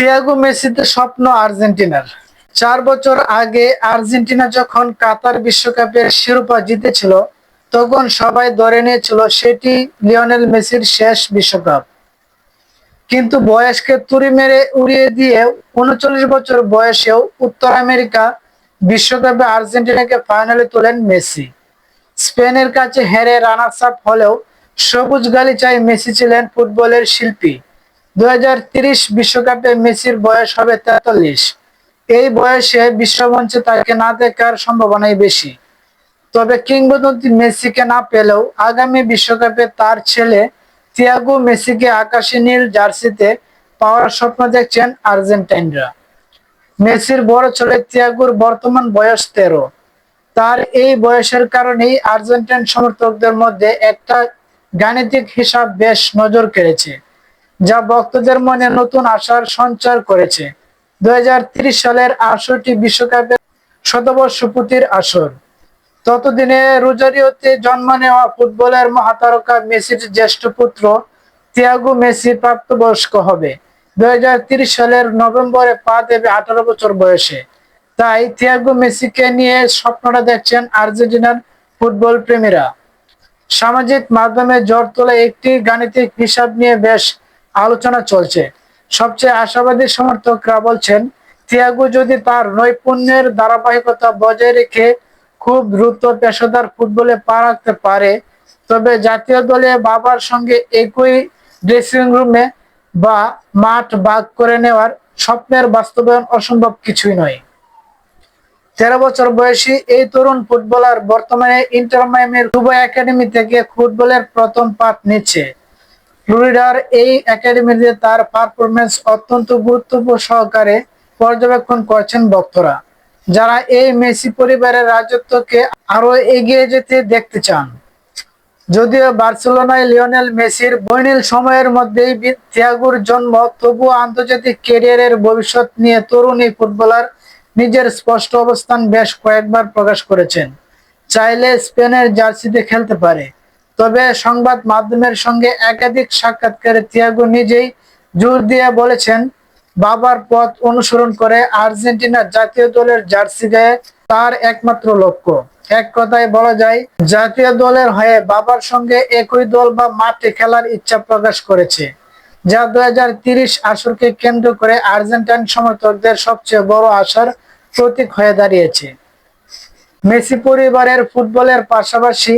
Thiago মেসিতে স্বপ্ন আর্জেন্টিনার। 4 বছর আগে আর্জেন্টিনা যখন কাতার বিশ্বকাপের শিরোপা জিতেছিল, তখন সবাই ধরে নিয়েছিল সেটি লিওনেল মেসির শেষ বিশ্বকাপ। কিন্তু বয়সকে তুড়ি মেরে উড়িয়ে দিয়ে 39 বছর বয়সেও উত্তর আমেরিকা বিশ্বকাপে আর্জেন্টিনাকে ফাইনালে তোলেন মেসি। স্পেনের কাছে হেরে রানার্স আপ হলেও সবুজ গালিচায় মেসি ছিলেন ফুটবলের শিল্পী। 2030 বিশ্বকাপে মেসির বয়স হবে 43। এই বয়সে বিশ্বমঞ্চে তাকে না দেখার সম্ভাবনাই বেশি। তবে কিংবদন্তি মেসিকে না পেলেও আগামী বিশ্বকাপে তার ছেলে তিয়াগো মেসিকে আকাশি নীল জার্সিতে পাওয়ার স্বপ্ন দেখছেন আর্জেন্টাইনরা। মেসির বড় ছেলে তিয়াগোর বর্তমান বয়স 13। তার এই বয়সের কারণেই আর্জেন্টাইন সমর্থকদের মধ্যে একটা গাণিতিক হিসাব বেশ নজর কেড়েছে, যা ভক্তদের মনে নতুন আশার সঞ্চার করেছে। 2030 সালের 68 বিশ্বকাপের শতবর্ষপূর্তির আসর। ততদিনে রোজারিওতে জন্ম নেওয়া ফুটবলের মহাতারকা মেসির জ্যেষ্ঠ পুত্র তিয়াগো মেসি প্রাপ্তবয়স্ক হবে। 2030 সালের নভেম্বরে পা দেবে 18 বছর বয়সে। তাই তিয়াগো মেসিকে নিয়ে স্বপ্নটা দেখছেন আর্জেন্টিনার ফুটবল প্রেমীরা। সামাজিক মাধ্যমে ঝড় তোলা একটি গাণিতিক হিসাব নিয়ে বেশ আলোচনা চলছে। সবচেয়ে আশাবাদী সমর্থকরা বলছেন, তিয়াগো যদি তার নৈপুণ্যের ধারাবাহিকতা বজায় রেখে খুব দ্রুত পেশাদার ফুটবলে পা রাখতে পারে, তবে জাতীয় দলে বাবার সঙ্গে একই ড্রেসিং রুমে বা মাঠ ভাগ করে নেওয়ার স্বপ্নের বাস্তবায়ন অসম্ভব কিছুই নয়। 13 বছর বয়সী এই তরুণ ফুটবলার বর্তমানে ইন্টার মায়ামির রুবো একাডেমি থেকে ফুটবলের প্রথম পাঠ নিচ্ছে। ফ্লোরিডার এই একাডেমিতে তার পারফরমেন্স অত্যন্ত গুরুত্ব সহকারে পর্যবেক্ষণ করছেন ভক্তরা, যারা এই মেসি পরিবারের রাজত্বকে আরো এগিয়ে যেতে দেখতে চান। যদিও বার্সেলোনায় লিওনেল মেসির বর্ণিল সময়ের মধ্যেই তিয়াগোর জন্ম, তবুও আন্তর্জাতিক ক্যারিয়ারের ভবিষ্যৎ নিয়ে তরুণ এই ফুটবলার নিজের স্পষ্ট অবস্থান বেশ কয়েকবার প্রকাশ করেছেন। চাইলে স্পেনের জার্সিতে খেলতে পারে। তবে সংবাদ মাধ্যমের সঙ্গে একাধিক সাক্ষাৎকারে তিয়াগো নিজেই জোর দিয়ে বলেছেন, বাবার পথ অনুসরণ করে আর্জেন্টিনার জাতীয় দলের জার্সি গায়ে তার একমাত্র লক্ষ্য। এক কথায় বলা যায়, জাতীয় দলের হয়ে বাবার সঙ্গে একই দল বা মাঠে খেলার ইচ্ছা প্রকাশ করেছে, যা 2030 আসরকে কেন্দ্র করে আর্জেন্টাইন সমর্থকদের সবচেয়ে বড় আশার প্রতীক হয়ে দাঁড়িয়েছে। মেসি পরিবারের ফুটবলের পাশাপাশি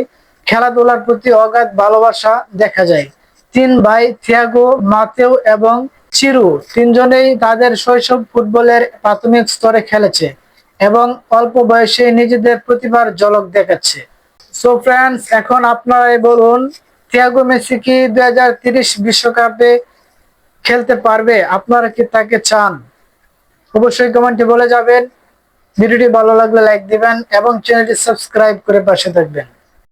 খেলাধুলার প্রতি অগাধ ভালোবাসা দেখা যায়। 3 ভাই তিয়াগো, মাতেও এবং চিরু তিনজনেই তাদের শৈশব ফুটবলের প্রাথমিক স্তরে খেলেছে এবং অল্প বয়সে নিজেদের প্রতিভার ঝলক দেখাচ্ছে। সো ফ্রেন্ডস, এখন আপনারাই বলুন, তিয়াগো মেসি কি 2030 বিশ্বকাপে খেলতে পারবে? আপনারা কি তাকে চান? অবশ্যই কমেন্টে বলে যাবেন। ভিডিওটি ভালো লাগলে লাইক দিবেন এবং চ্যানেলটি সাবস্ক্রাইব করে পাশে থাকবেন।